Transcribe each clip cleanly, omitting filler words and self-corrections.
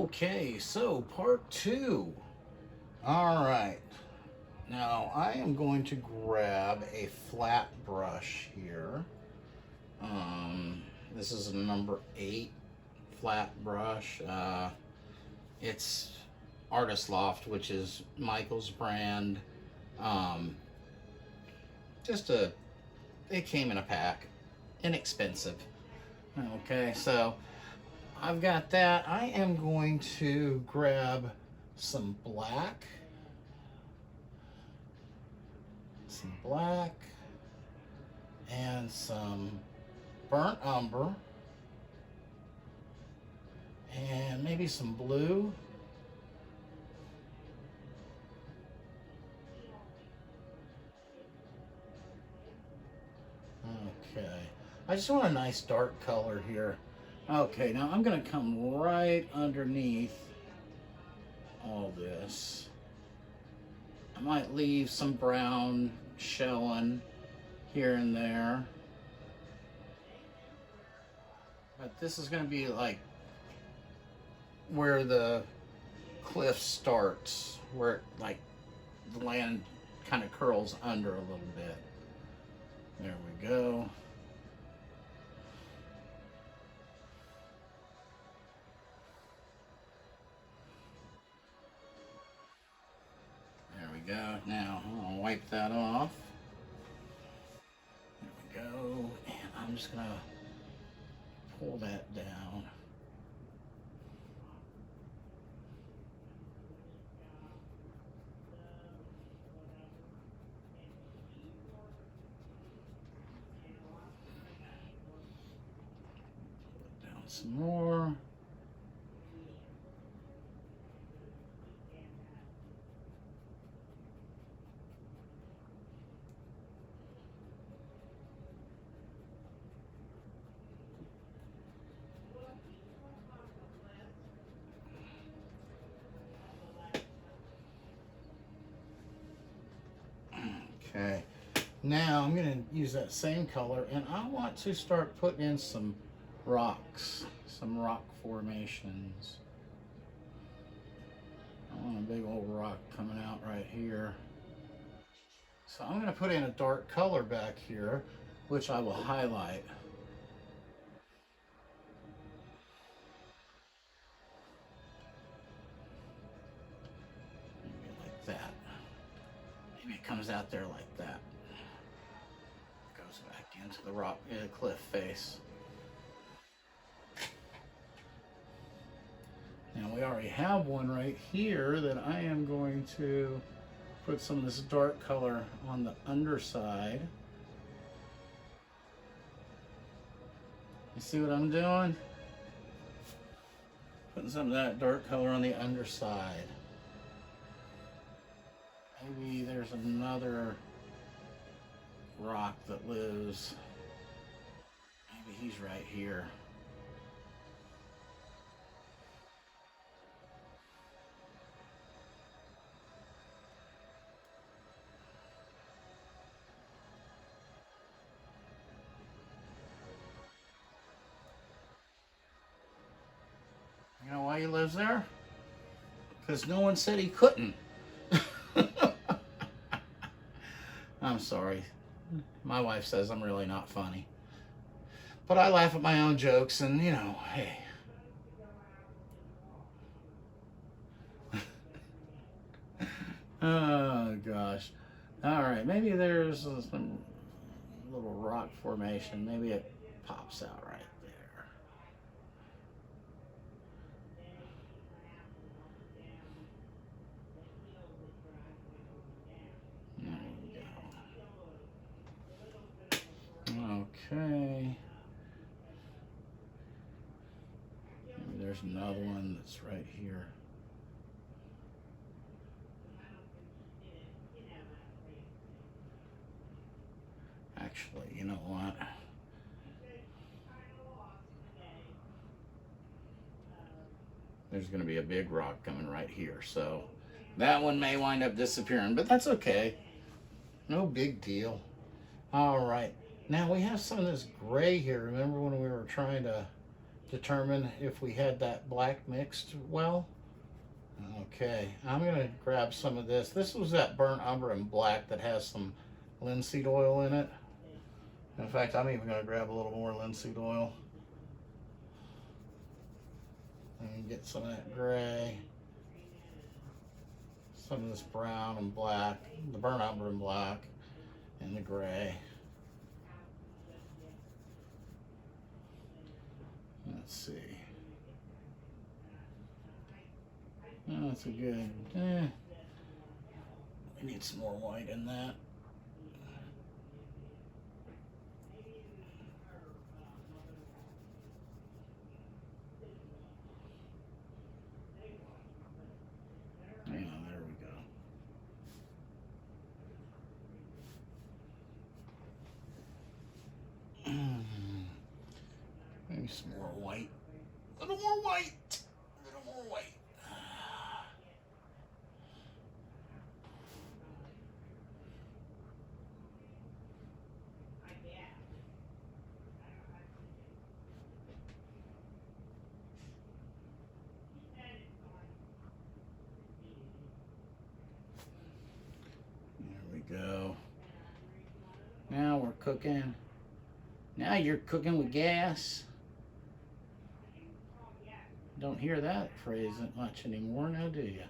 Okay, so part two. All right. Now I am going to grab a flat brush here. This is a number 8 flat brush. It's Artist Loft, which is Michael's brand. It came in a pack, inexpensive. Okay, so I've got that. I am going to grab some black, and some burnt umber, and maybe some blue. Okay, I just want a nice dark color here. Okay, now I'm going to come right underneath all this. I might leave some brown showing here and there. But this is going to be like where the cliff starts, where like the land kind of curls under a little bit. There we go. There we go. Now I'll wipe that off. There we go. And I'm just gonna pull that down. Pull it down some more. Okay, now I'm going to use that same color, and I want to start putting in some rocks, some rock formations. I want a big old rock coming out right here. So I'm going to put in a dark color back here, which I will highlight. Maybe like that. Maybe it comes out there like that. Goes back into the rock, cliff face. Now we already have one right here that I am going to put some of this dark color on the underside. You see what I'm doing? Putting some of that dark color on the underside. Maybe there's another rock that lives. Maybe he's right here. You know why he lives there? Because no one said he couldn't. I'm sorry. My wife says I'm really not funny. But I laugh at my own jokes, and you know, hey. Oh gosh. All right, maybe there's some little rock formation. Maybe it pops out right there. Okay. Maybe there's another one that's right here. Actually, you know what? There's going to be a big rock coming right here, so that one may wind up disappearing, but that's okay. No big deal. All right. Now we have some of this gray here. Remember when we were trying to determine if we had that black mixed well. Okay, I'm gonna grab some of this. This was that burnt umber and black that has some linseed oil in it. In fact, I'm even gonna grab a little more linseed oil and get some of that gray, some of this brown and black, the burnt umber and black, and the gray. Let's see. Oh, that's a good. We need some more white in that. Yeah, there we go. Maybe some more white. A little more white. A little more white. Go. Now we're cooking. Now you're cooking with gas. Don't hear that phrase much anymore, now do you?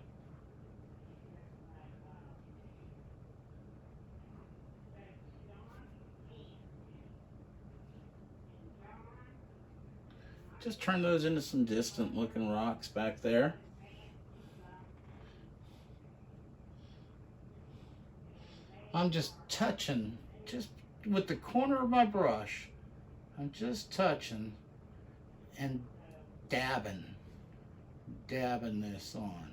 Just turn those into some distant looking rocks back there. I'm just touching, just with the corner of my brush, I'm just touching and dabbing this on.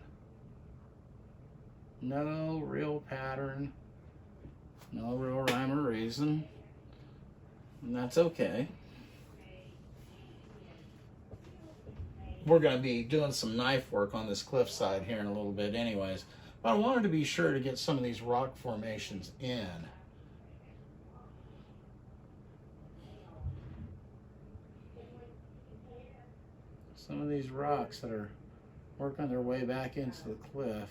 No real pattern, no real rhyme or reason, and that's okay. We're going to be doing some knife work on this cliffside here in a little bit anyways. But I wanted to be sure to get some of these rock formations in. Some of these rocks that are working their way back into the cliff.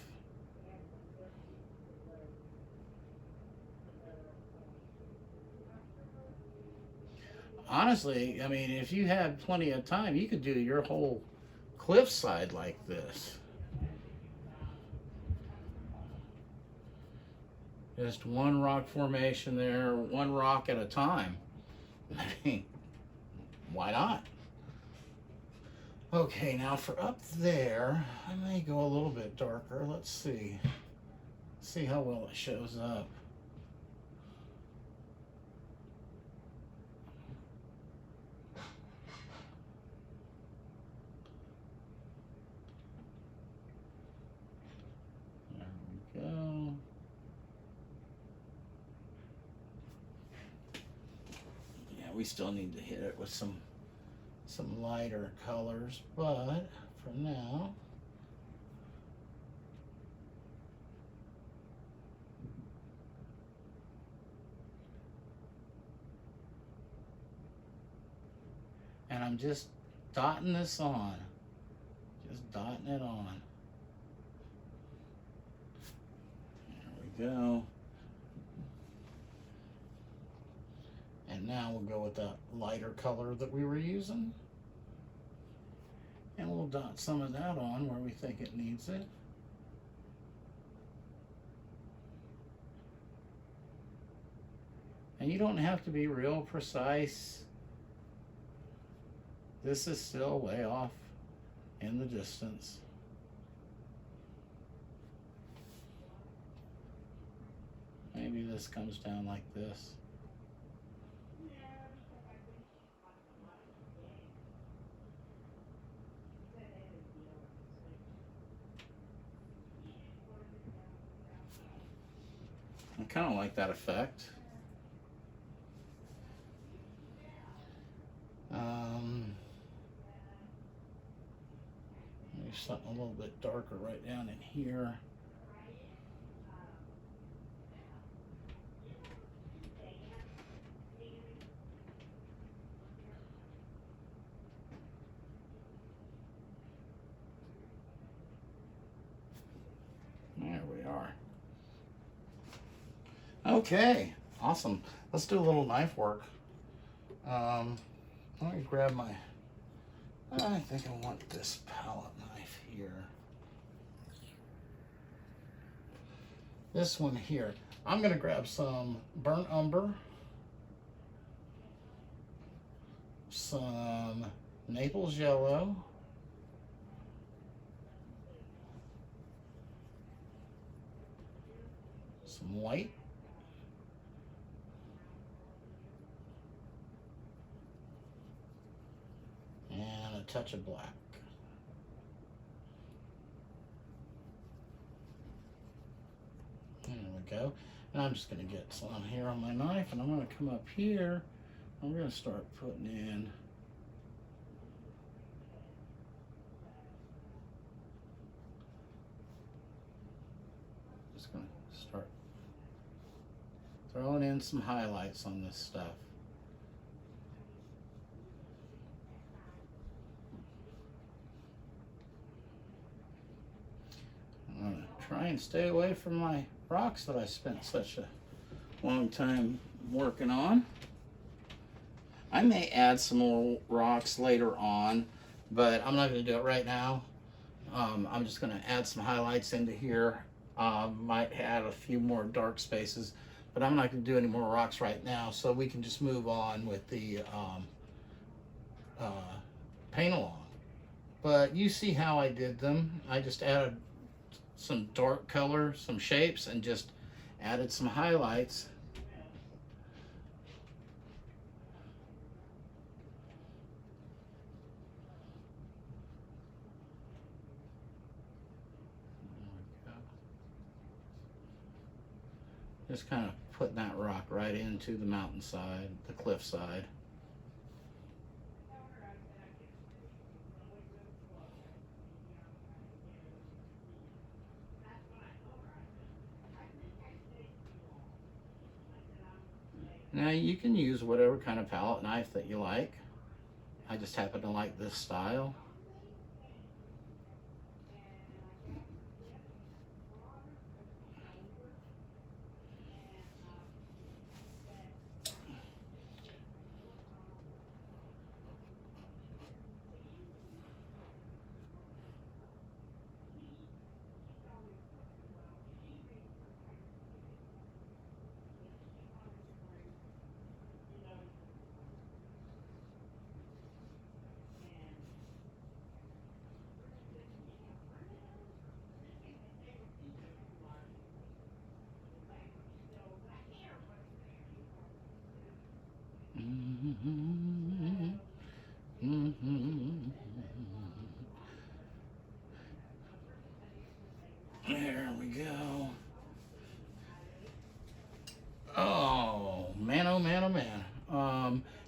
Honestly, I mean, if you had plenty of time, you could do your whole cliffside like this. Just one rock formation there, one rock at a time. I mean, why not? Okay, now for up there, I may go a little bit darker. Let's see. See how well it shows up. There we go. We still need to hit it with some lighter colors, but for now, and I'm just dotting this on, just dotting it on. There we go. And now we'll go with that lighter color that we were using. And we'll dot some of that on where we think it needs it. And you don't have to be real precise. This is still way off in the distance. Maybe this comes down like this. I kind of like that effect. Maybe something a little bit darker right down in here. Okay, awesome. Let's do a little knife work. Let me grab my, I think I want this palette knife here. This one here. I'm going to grab some burnt umber, some Naples Yellow, some white, and a touch of black. There we go. And I'm just going to get some here on my knife, and I'm going to come up here. I'm going to start putting in just going to start throwing in some highlights on this stuff. I'm going to try and stay away from my rocks that I spent such a long time working on. I may add some more rocks later on, but I'm not going to do it right now. I'm just going to add some highlights into here. Might add a few more dark spaces, but I'm not going to do any more rocks right now, so we can just move on with the paint along. But you see how I did them. I just added some dark color, some shapes, and just added some highlights. Just kind of putting that rock right into the mountainside, the cliffside. Now you can use whatever kind of palette knife that you like. I just happen to like this style. There we go. Oh man, oh man, oh man.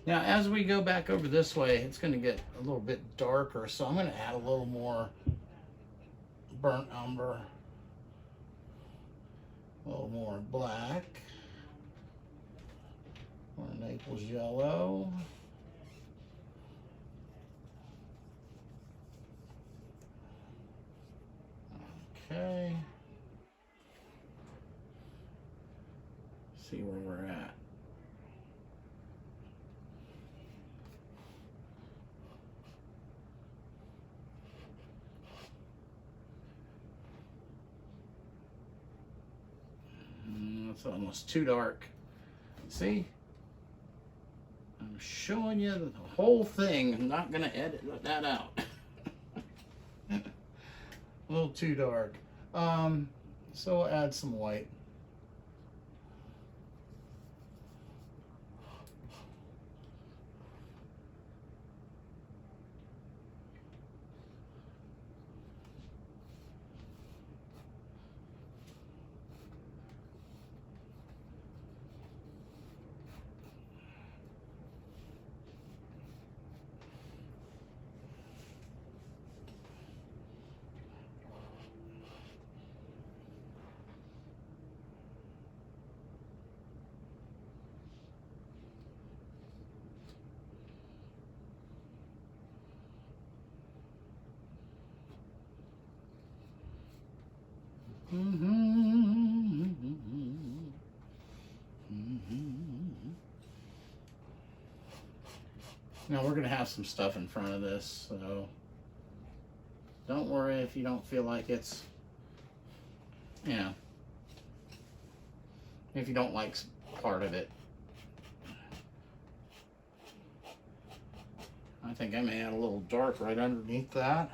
Now as we go back over this way, it's going to get a little bit darker, so I'm going to add a little more burnt umber, a little more black, or Naples Yellow. Okay. See where we're at. It's almost too dark. See? I'm showing you the whole thing. I'm not going to edit that out. A little too dark. So we'll add some white. Now we're gonna have some stuff in front of this, so don't worry if you don't feel like it's, you know, if you don't like part of it. I think I may add a little dark right underneath that.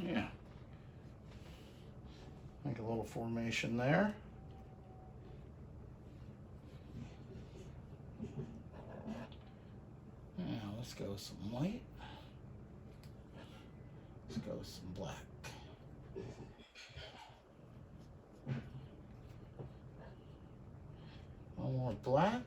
Yeah. Make a little formation there. Now let's go with some white. Let's go with some black. One more black.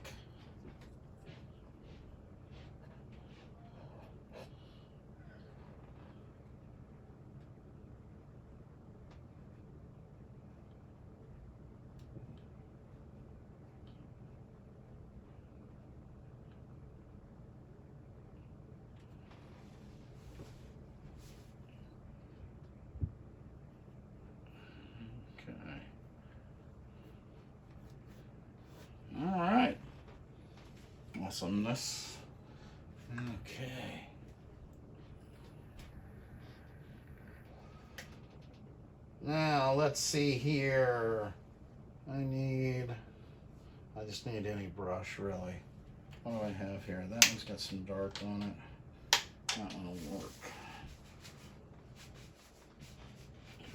All right. Awesomeness. Okay. Now let's see here. I just need any brush really. What do I have here? That one's got some dark on it. That one will work.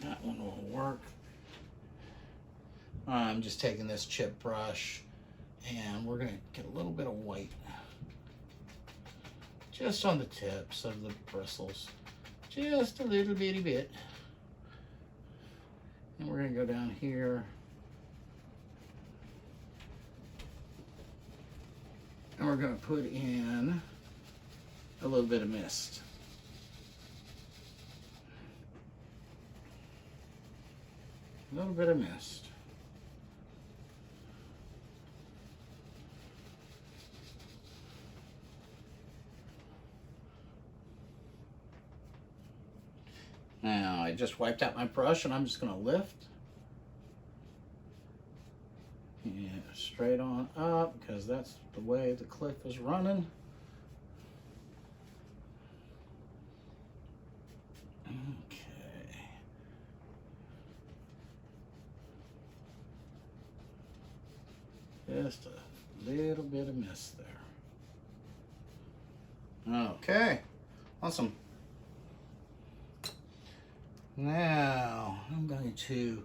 That one will work. I'm just taking this chip brush and we're going to get a little bit of white just on the tips of the bristles. Just a little bitty bit. And we're going to go down here. And we're going to put in a little bit of mist. A little bit of mist. Now I just wiped out my brush and I'm just going to lift. Yeah, straight on up because that's the way the cliff is running. Okay. Just a little bit of mist there. Okay, awesome. Now I'm going to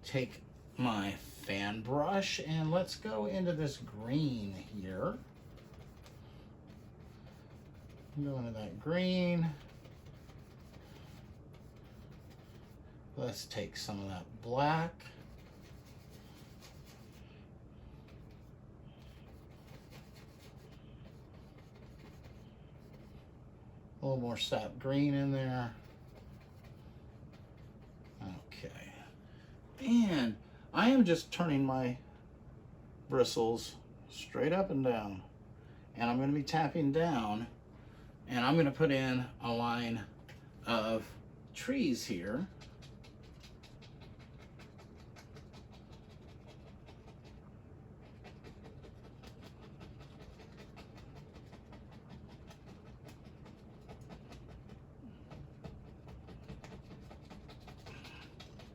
take my fan brush and let's go into this green here. Go into that green. Let's take some of that black. A little more sap green in there. Okay. And I am just turning my bristles straight up and down. And I'm going to be tapping down. And I'm going to put in a line of trees here.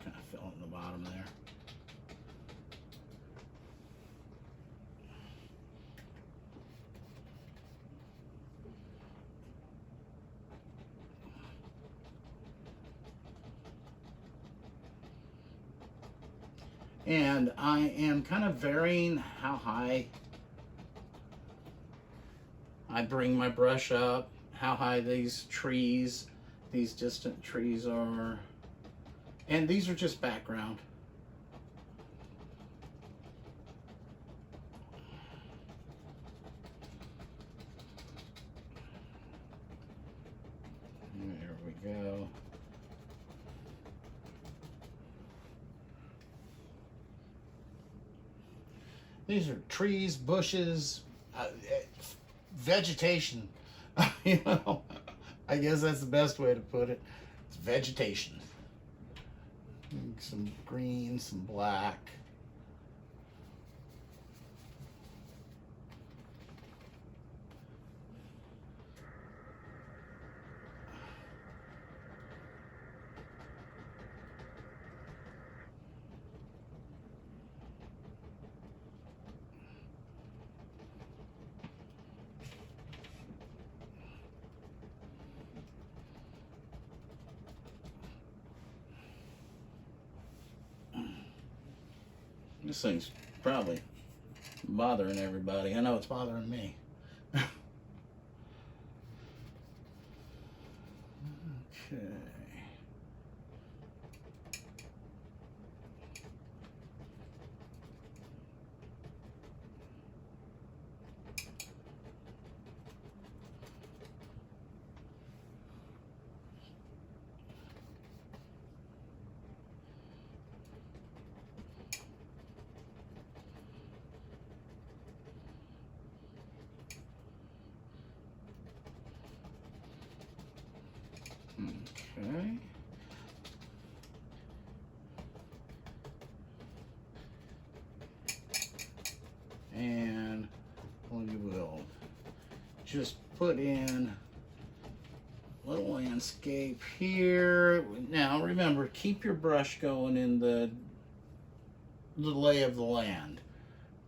Kind of fill in the bottom there. And I am kind of varying how high I bring my brush up, how high these trees, these distant trees are. And these are just background. These are trees, bushes, vegetation. You know, I guess that's the best way to put it. It's vegetation. Some green, some black. This thing's probably bothering everybody. I know it's bothering me. Okay. Okay. And we will just put in a little landscape here. Now remember, keep your brush going in the lay of the land,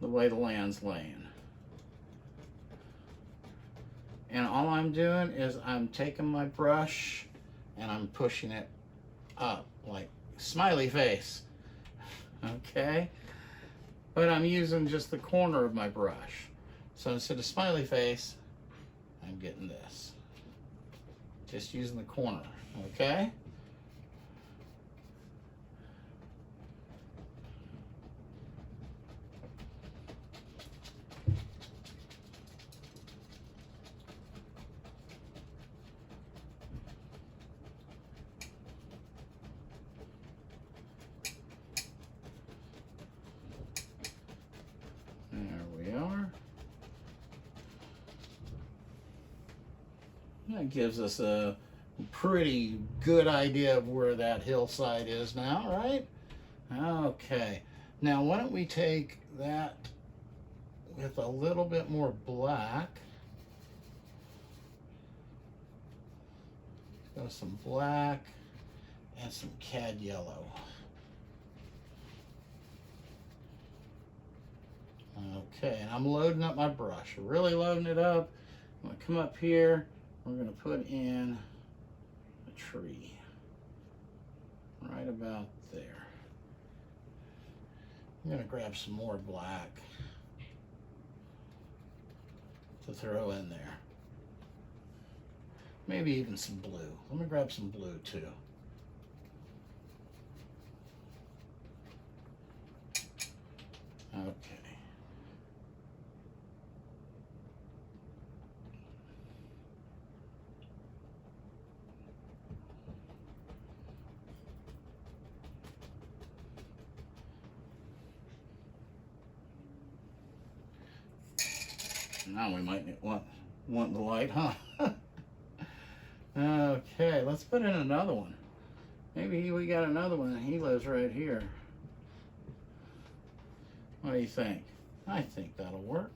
the way the land's laying. And all I'm doing is I'm taking my brush and I'm pushing it up like smiley face, okay? But I'm using just the corner of my brush. So instead of smiley face, I'm getting this. Just using the corner, okay? That gives us a pretty good idea of where that hillside is now, right? Okay. Now, why don't we take that with a little bit more black. Go some black and some cad yellow. Okay, and I'm loading up my brush. Really loading it up. I'm gonna come up here. We're gonna put in a tree right about there. I'm gonna grab some more black to throw in there. Maybe even some blue. Let me grab some blue too. Okay. Now we might want the light, huh? Okay, let's put in another one. Maybe we got another one. He lives right here. What do you think? I think that'll work.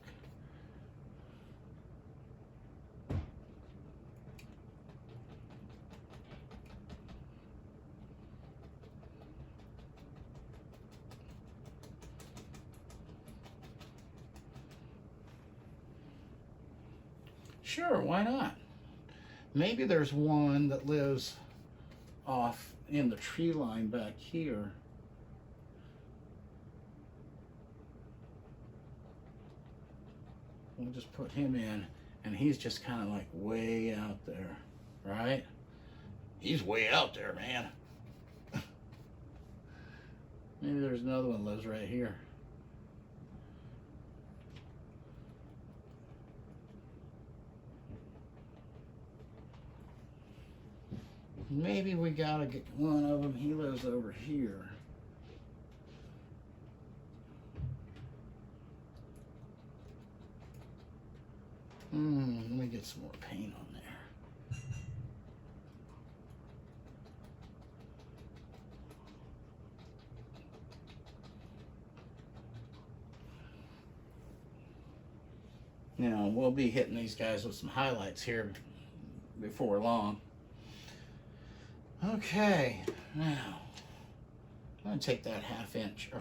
Sure, why not? Maybe there's one that lives off in the tree line back here. We'll just put him in, and he's just kind of like way out there, right? He's way out there, man. Maybe there's another one that lives right here. Maybe we gotta get one of them. He lives over here. Let me get some more paint on there. Now, we'll be hitting these guys with some highlights here before long. Okay, now, I'm going to take that half inch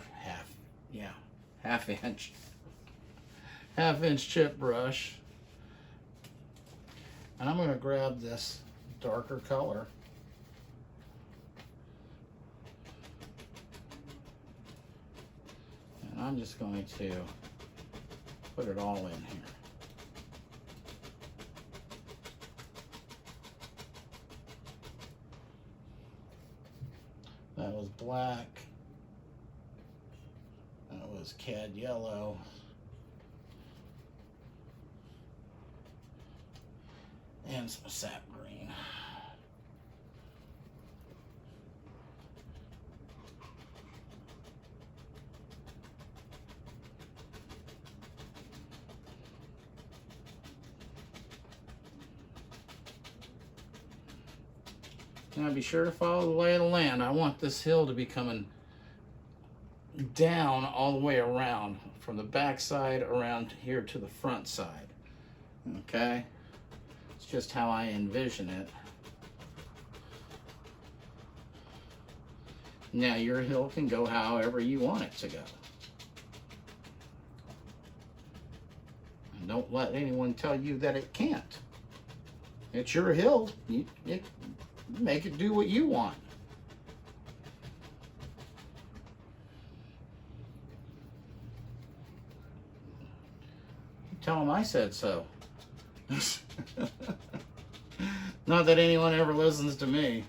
chip brush, and I'm going to grab this darker color. And I'm just going to put it all in here. That was black. That was Cad Yellow. And some Sap Green. Now be sure to follow the lay of the land. I want this hill to be coming down all the way around, from the back side around here to the front side. Okay? It's just how I envision it. Now your hill can go however you want it to go. And don't let anyone tell you that it can't. It's your hill. You make it do what you want. Tell them I said so. Not that anyone ever listens to me.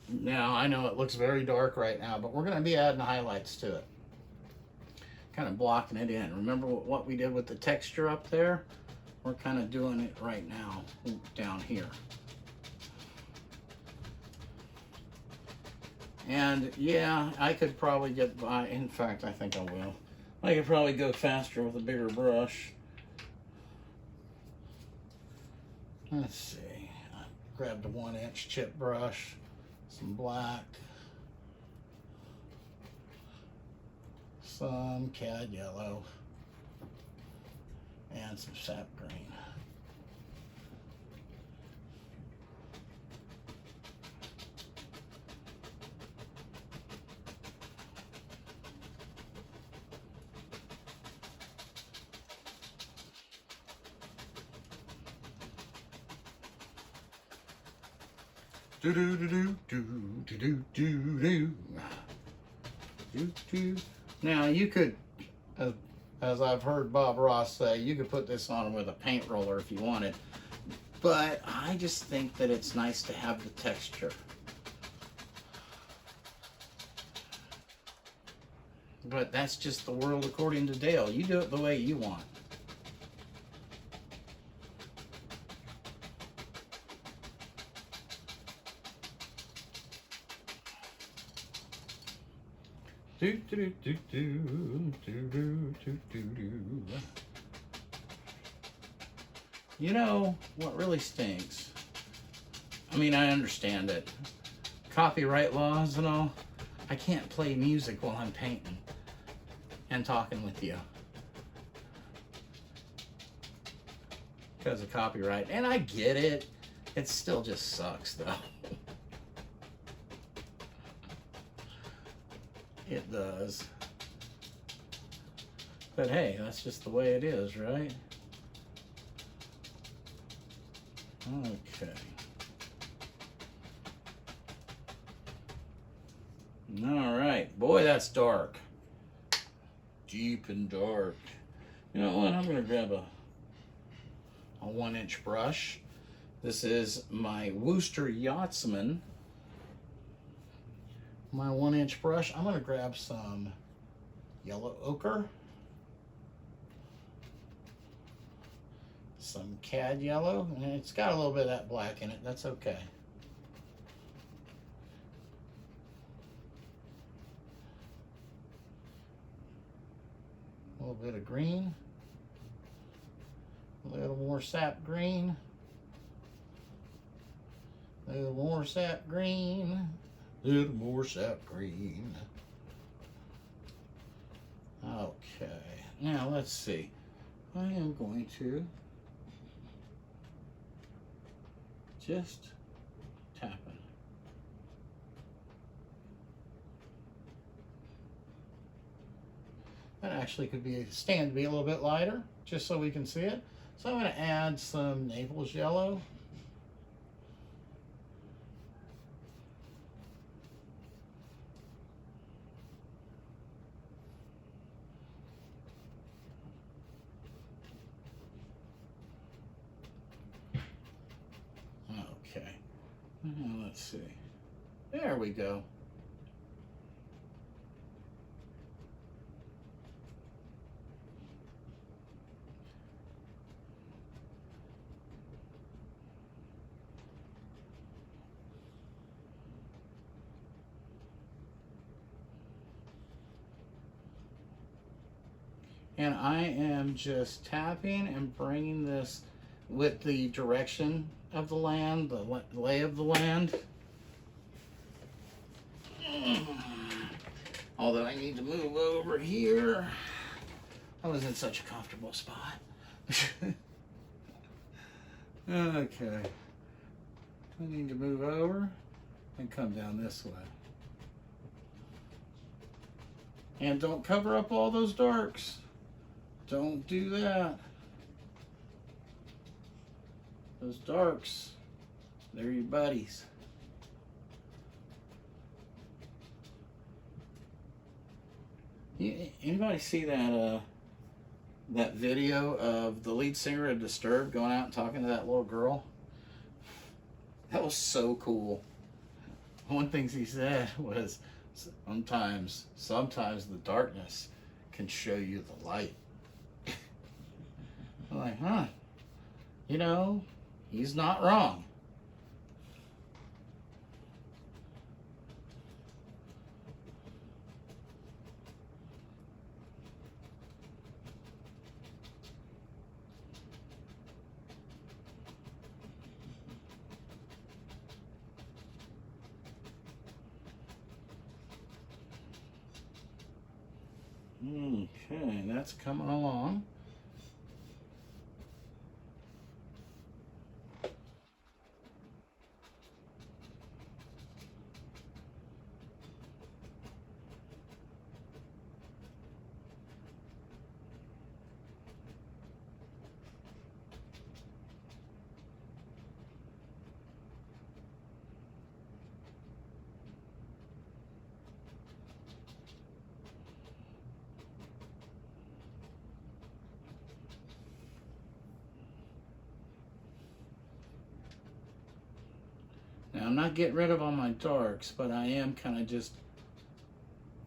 Now, I know it looks very dark right now, but we're going to be adding highlights to it. Kind of blocking it in. Remember what we did with the texture up there? We're kind of doing it right now down here. And yeah, I could probably get by. In fact, I think I will. I could probably go faster with a bigger brush. Let's see. I grabbed a 1-inch chip brush, some black, some Cad Yellow, and some Sap Green. Do do do do do do do do do do. Now you could, as I've heard Bob Ross say, you could put this on with a paint roller if you wanted, but I just think that it's nice to have the texture. But that's just the world according to Dale. You do it the way you want. Do, do, do, do, do, do, do, do, do. You know what really stinks? I mean, I understand it. Copyright laws and all. I can't play music while I'm painting and talking with you because of copyright. And I get it. It still just sucks, though. It does. But hey, that's just the way it is, right? Okay. All right. Boy, that's dark. Deep and dark. You know what? I'm going to grab a 1-inch brush. This is my Worcester Yachtsman. My 1-inch brush. I'm going to grab some yellow ochre. some cad yellow, and it's got a little bit of that black in it. That's okay. A little bit of green, a little more sap green, a little more sap green, a little more sap green. Okay, now let's see. I am going to just tap it. That actually could be stand to be a little bit lighter, just so we can see it. So I'm going to add some Naples Yellow. Okay, now let's see. There we go. And I am just tapping and bringing this with the direction of the land, the lay of the land. Although I need to move over here. I was in such a comfortable spot. Okay. I need to move over and come down this way. And don't cover up all those darks. Don't do that. Those darks, they're your buddies. Anybody see that that video of the lead singer of Disturbed going out and talking to that little girl? That was so cool. One thing he said was, sometimes the darkness can show you the light. I'm like, huh? You know, he's not wrong. Okay, that's coming along. Now I'm not getting rid of all my darks, but I am kind of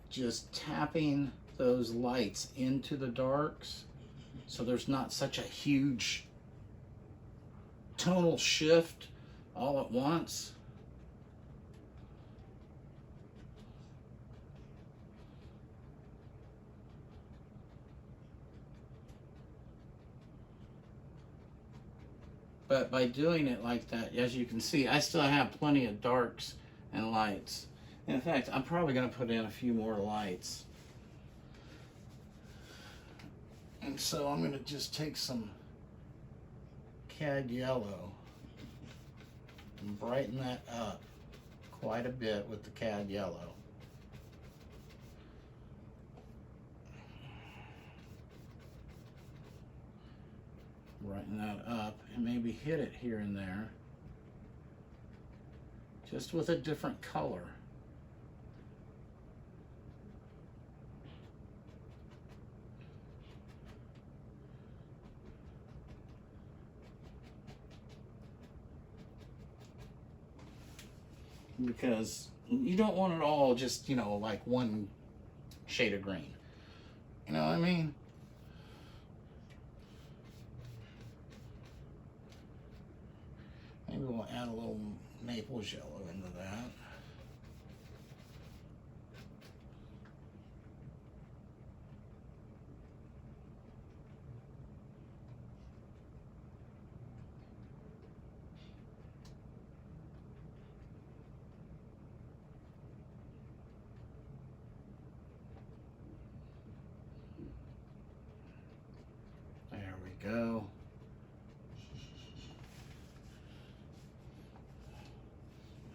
just tapping those lights into the darks so there's not such a huge tonal shift all at once. But by doing it like that, as you can see, I still have plenty of darks and lights. In fact, I'm probably going to put in a few more lights. And so I'm going to just take some cad yellow and brighten that up quite a bit with the cad yellow. Brighten that up and maybe hit it here and there, just with a different color. Because you don't want it all just, you know, like one shade of green. You know what I mean? Maybe we'll add a little Naples Yellow into that. There we go.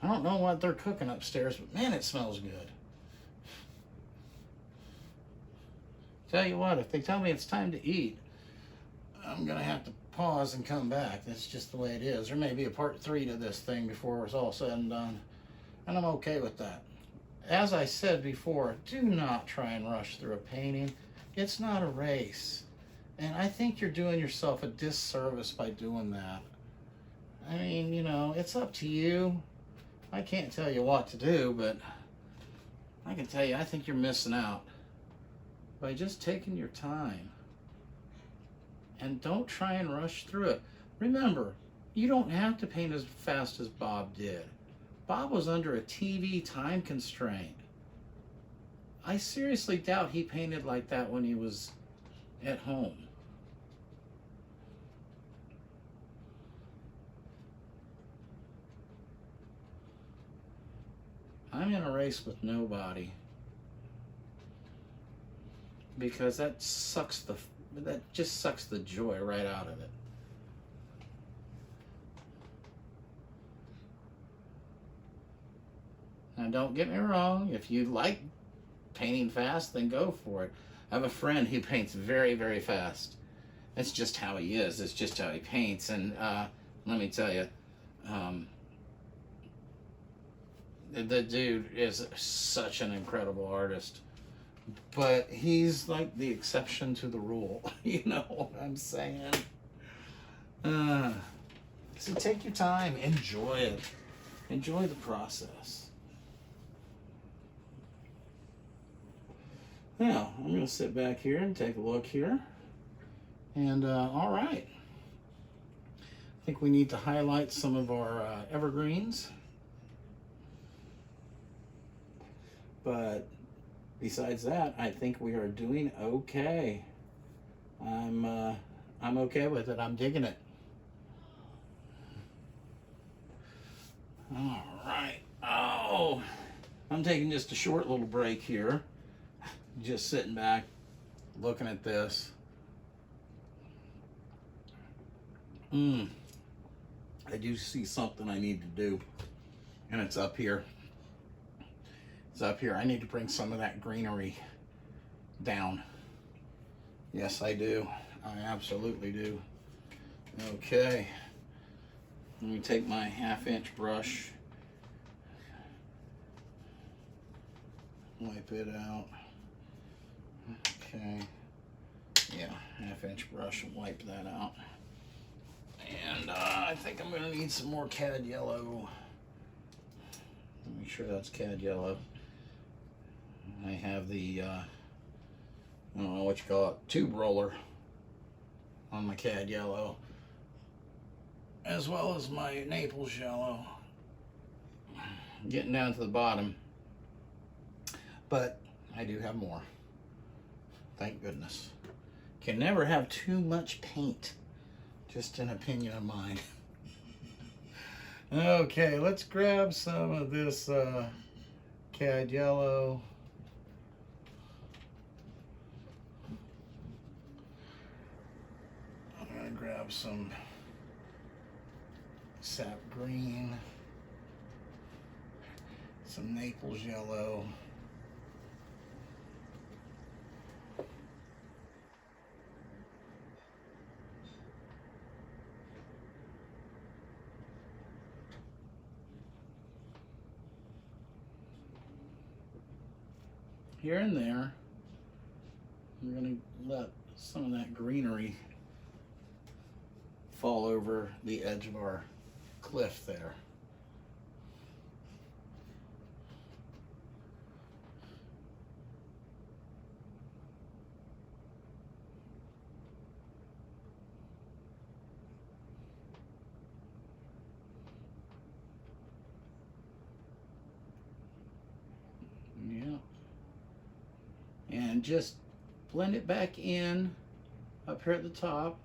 I don't know what they're cooking upstairs, but man, it smells good. Tell you what, if they tell me it's time to eat, I'm gonna have to pause and come back. That's just the way it is. There may be a part 3 to this thing before it's all said and done, and I'm okay with that. As I said before, do not try and rush through a painting. It's not a race, and I think you're doing yourself a disservice by doing that. I mean, you know, it's up to you. I can't tell you what to do, but I can tell you I think you're missing out by just taking your time. And don't try and rush through it. Remember, you don't have to paint as fast as Bob did. Bob was under a TV time constraint. I seriously doubt he painted like that when he was at home. I'm in a race with nobody, because that just sucks the joy right out of it. Now don't get me wrong, if you like painting fast, then go for it. I have a friend who paints very, very fast. That's just how he is. It's just how he paints. And let me tell you, the dude is such an incredible artist, but he's like the exception to the rule. You know what I'm saying? So take your time, enjoy it, enjoy the process. Now I'm going to sit back here and take a look here, and all right, I think we need to highlight some of our evergreens. But besides that, I think we are doing okay. I'm okay with it. I'm digging it. All right. Oh, I'm taking just a short little break here. Just sitting back, looking at this. I do see something I need to do, and it's up here. It's up here. I need to bring some of that greenery down. Yes, I do. I absolutely do. Okay. Let me take my 1/2-inch brush. Wipe it out. Okay. Yeah, 1/2-inch brush and wipe that out. And I think I'm going to need some more Cad Yellow. Make sure that's Cad Yellow. I have the, I don't know what you call it, tube roller on my Cad Yellow, as well as my Naples Yellow. Getting down to the bottom, but I do have more. Thank goodness. Can never have too much paint, just an opinion of mine. Okay, let's grab some of this Cad Yellow. I'm gonna grab some Sap Green, some Naples Yellow. Here and there, I'm going to let some of that greenery fall over the edge of our cliff there. and just blend it back in up here at the top.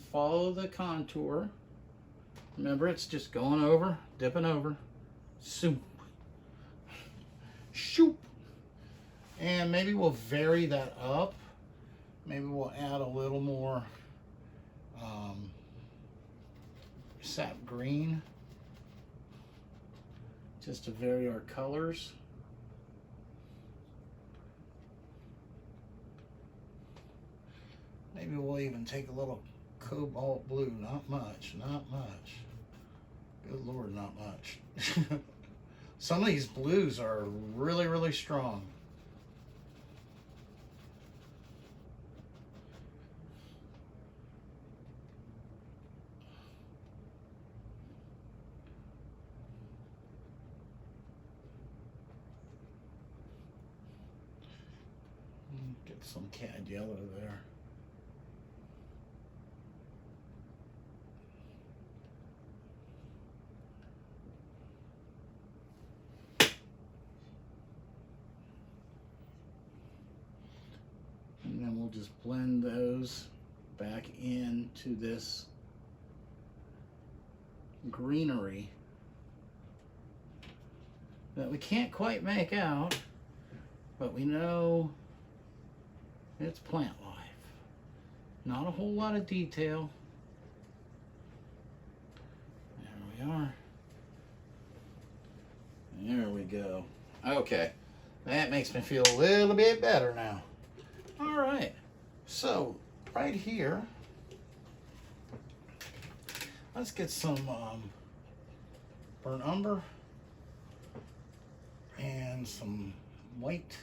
Follow the contour. Remember, it's just going over, dipping over. Soup. Shoop. And maybe we'll vary that up. Maybe we'll add a little more Sap Green, just to vary our colors. Maybe we'll even take a little Cobalt Blue. Not much, not much. Good Lord, not much. Some of these blues are really, really strong. Get some Cad Yellow there. And then we'll just blend those back into this greenery that we can't quite make out, but we know it's plant life. Not a whole lot of detail. There we are. There we go. Okay, that makes me feel a little bit better now. All right, so right here, let's get some burnt umber and some white.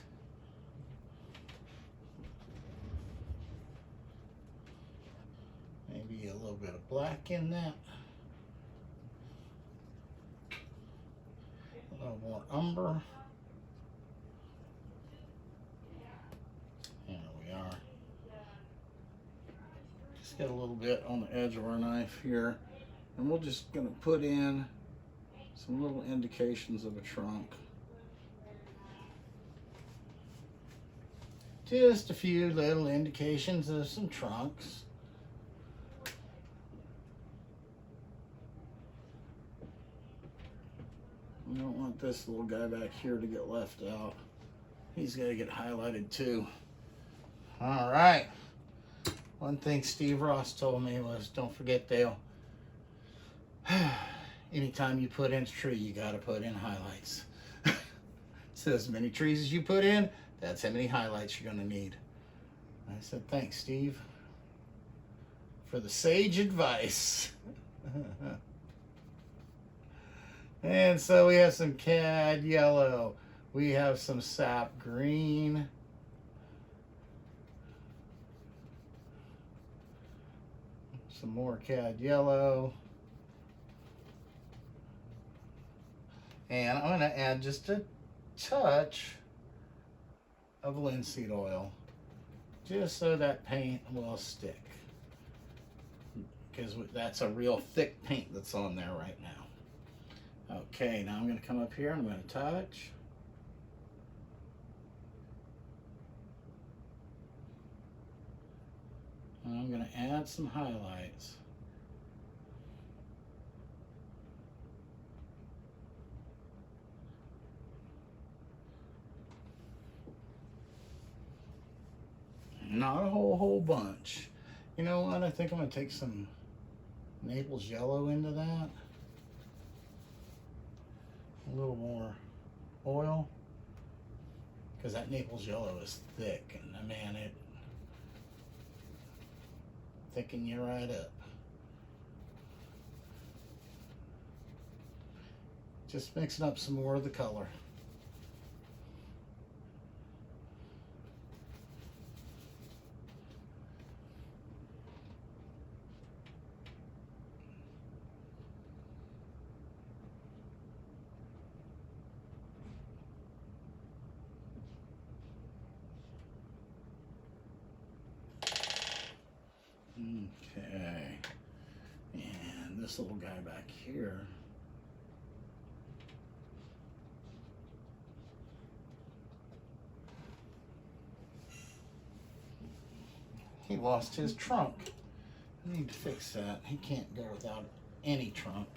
Maybe a little bit of black in that. A little more umber. There we are. Just get a little bit on the edge of our knife here. And we're just going to put in some little indications of a trunk. Just a few little indications of some trunks. We don't want this little guy back here to get left out. He's got to get highlighted too. All right. One thing Steve Ross told me was, don't forget, Dale, anytime you put in a tree, you got to put in highlights. So as many trees as you put in, that's how many highlights you're going to need. I said, thanks, Steve, for the sage advice. And so we have some Cad Yellow. We have some Sap Green. Some more Cad Yellow. And I'm going to add just a touch of linseed oil, just so that paint will stick, because that's a real thick paint that's on there right now. Okay, now I'm going to come up here and I'm going to touch. And I'm going to add some highlights. Not a whole bunch. You know what? I think I'm going to take some Naples Yellow into that. A little more oil, because that Naples Yellow is thick, and man, it thicken you right up. Just mixing up some more of the color. Okay, and this little guy back here, he lost his trunk. I need to fix that. He can't go without any trunk.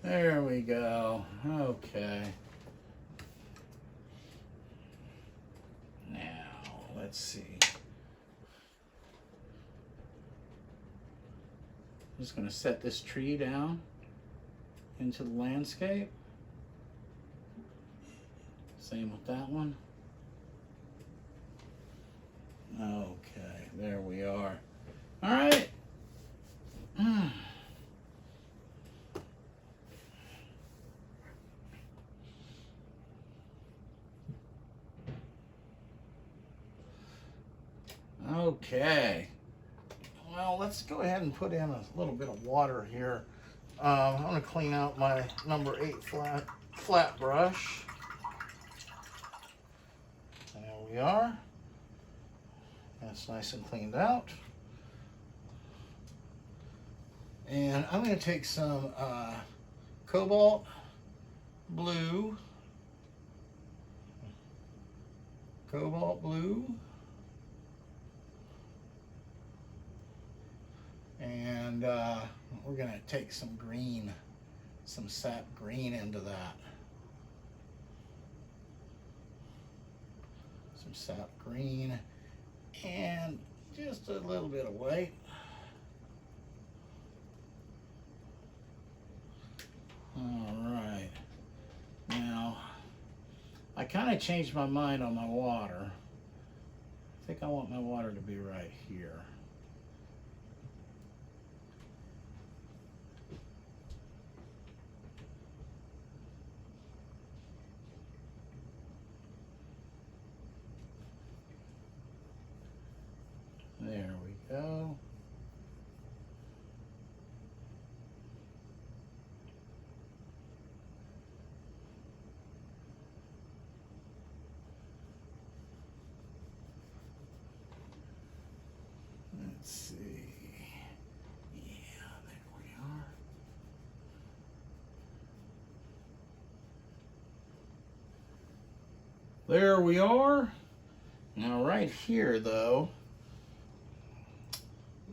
There we go. Okay. Now, let's see. I'm just going to set this tree down into the landscape. Same with that one. Okay, there we are. All right. Okay, well, let's go ahead and put in a little bit of water here. I'm going to clean out my number 8 flat brush. There we are. That's nice and cleaned out. And I'm going to take some Cobalt Blue. And we're going to take some green, some Sap Green into that. Some Sap Green and just a little bit of white. All right. Now, I kind of changed my mind on my water. I think I want my water to be right here. There we go. Let's see. Yeah, there we are. There we are. Now right here though,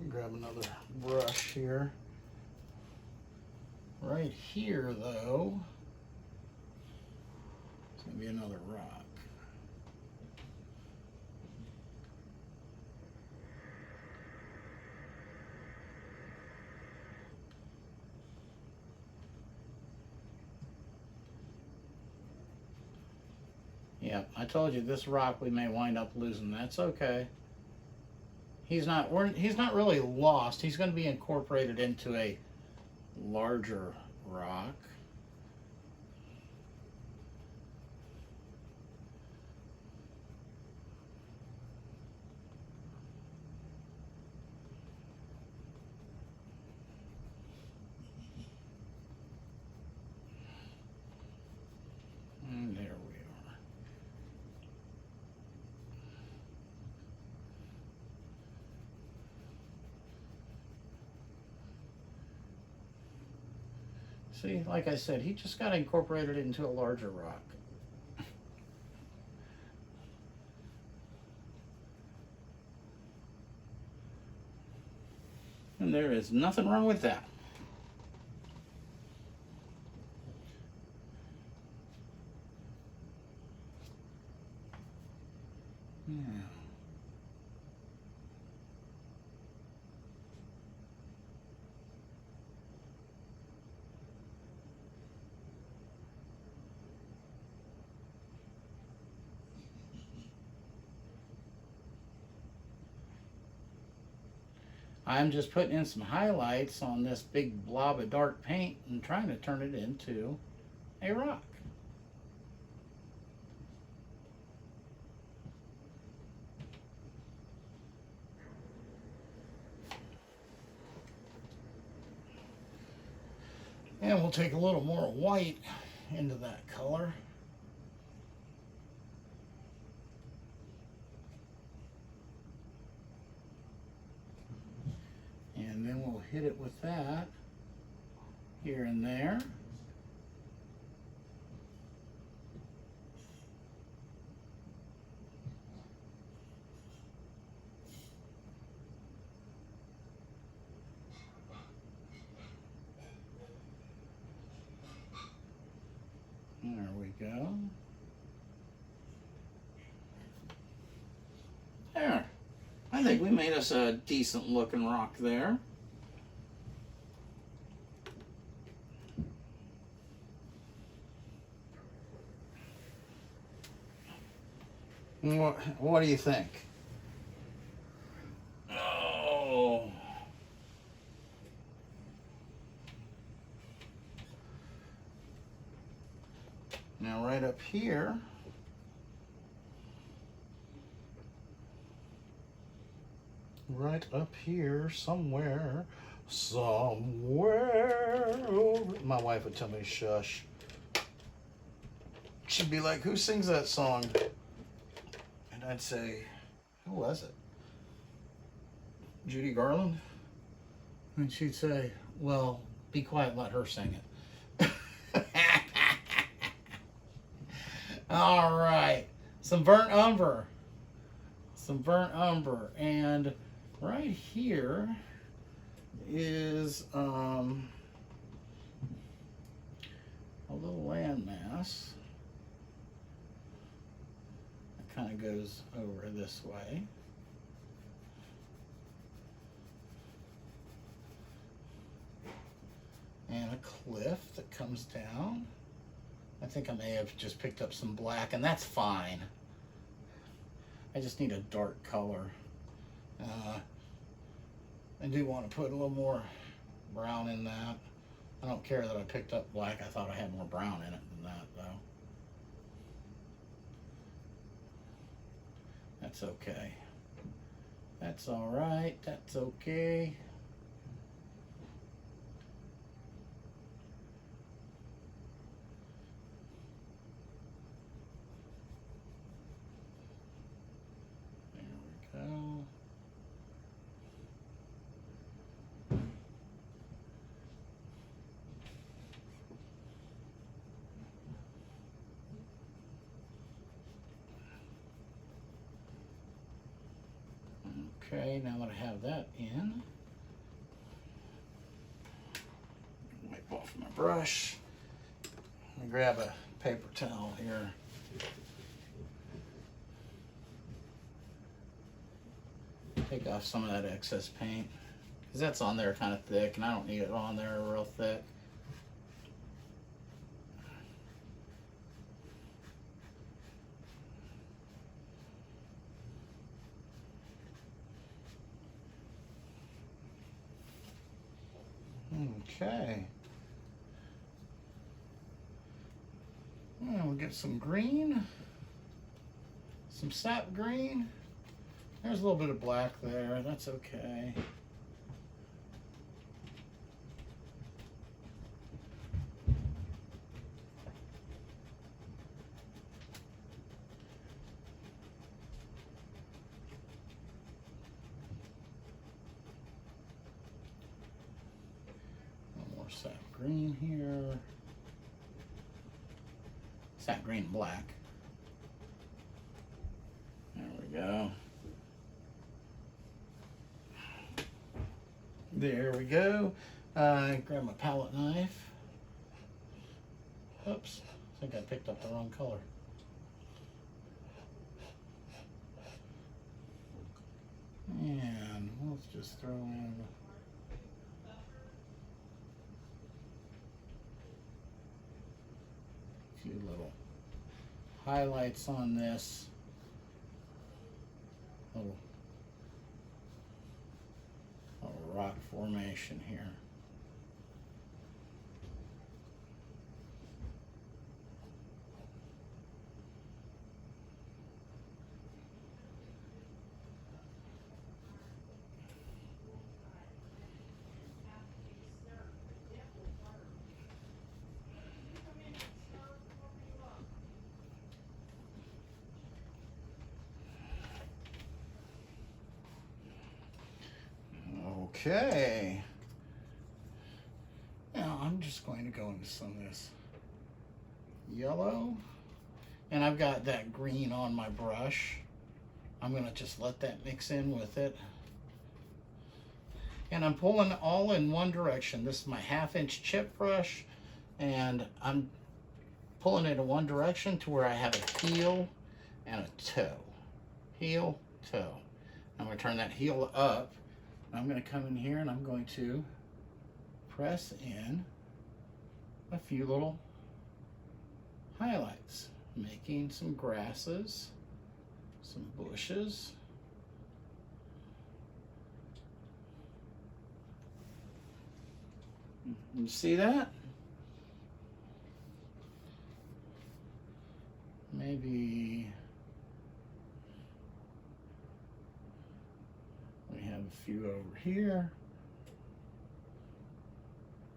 grab another brush here. Right here though, it's gonna be another rock. Yeah, I told you this rock we may wind up losing. That's okay. He's not really lost. He's going to be incorporated into a larger rock. And there we are. See, like I said, he just got incorporated into a larger rock. And there is nothing wrong with that. Yeah. I'm just putting in some highlights on this big blob of dark paint and trying to turn it into a rock. And we'll take a little more white into that color. And then we'll hit it with that here and there. There we go. There. I think we made us a decent looking rock there. What do you think? Oh. Now right up here, somewhere, my wife would tell me shush. She'd be like, who sings that song? And I'd say, who was it? Judy Garland? And she'd say, well, be quiet, let her sing it. All right, some burnt umber. And right here is a little landmass that kind of goes over this way. And a cliff that comes down. I think I may have just picked up some black, and that's fine. I just need a dark color. I do want to put a little more brown in that. I don't care that I picked up black. I thought I had more brown in it than that, though. That's okay. That's all right. That's okay. Okay, now that I have that in, wipe off my brush. Let me grab a paper towel here. Take off some of that excess paint, because that's on there kind of thick, and I don't need it on there real thick. Okay. And we'll get some green, some sap green. There's a little bit of black there, that's okay. Sap green here. Sap green and black. There we go. There we go. Grab my palette knife. Oops, I think I picked up the wrong color. And let's just throw in a few little highlights on this. Little rock formation here. Okay. Now I'm just going to go into some of this yellow. And I've got that green on my brush. I'm going to just let that mix in with it. And I'm pulling all in one direction. This is my 1/2 inch chip brush. And I'm pulling it in one direction to where I have a heel and a toe. Heel, toe. I'm going to turn that heel up. I'm going to come in here and I'm going to press in a few little highlights, making some grasses, some bushes. You see that? Maybe we have a few over here.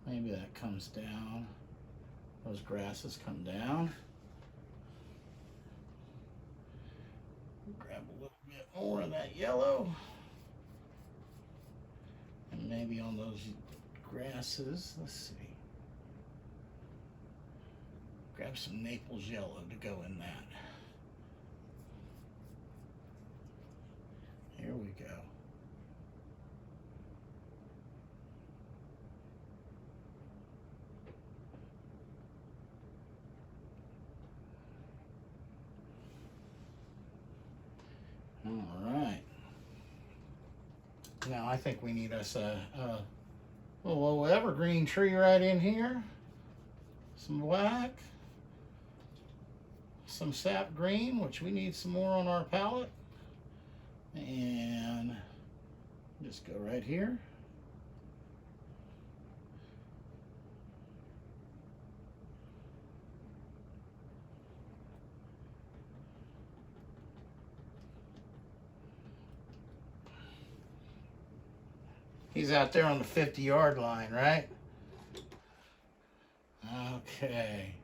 Maybe that comes down. Those grasses come down. Grab a little bit more of that yellow. And maybe on those grasses, let's see. Grab some Naples Yellow to go in that. Here we go. All right. Now I think we need us a little evergreen tree right in here. Some black. Some Sap Green, which we need some more on our palette. And just go right here. He's out there on the 50-yard line, right? Okay.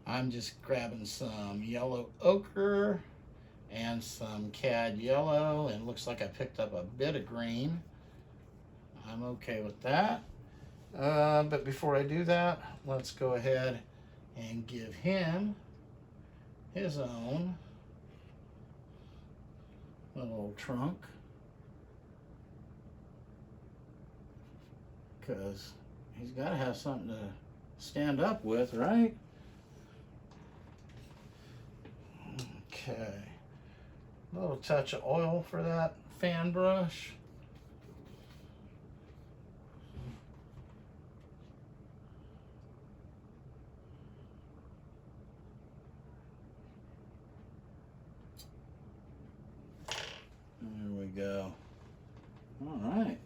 I'm just grabbing some yellow ochre and some cad yellow, and it looks like I picked up a bit of green. I'm okay with that. But before I do that, let's go ahead and give him his own little trunk, because he's got to have something to stand up with, right? Okay, a little touch of oil for that fan brush. There we go. All right.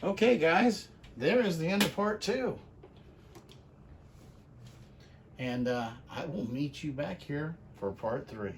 Okay, guys, there is the end of part 2. And I will meet you back here for part 3.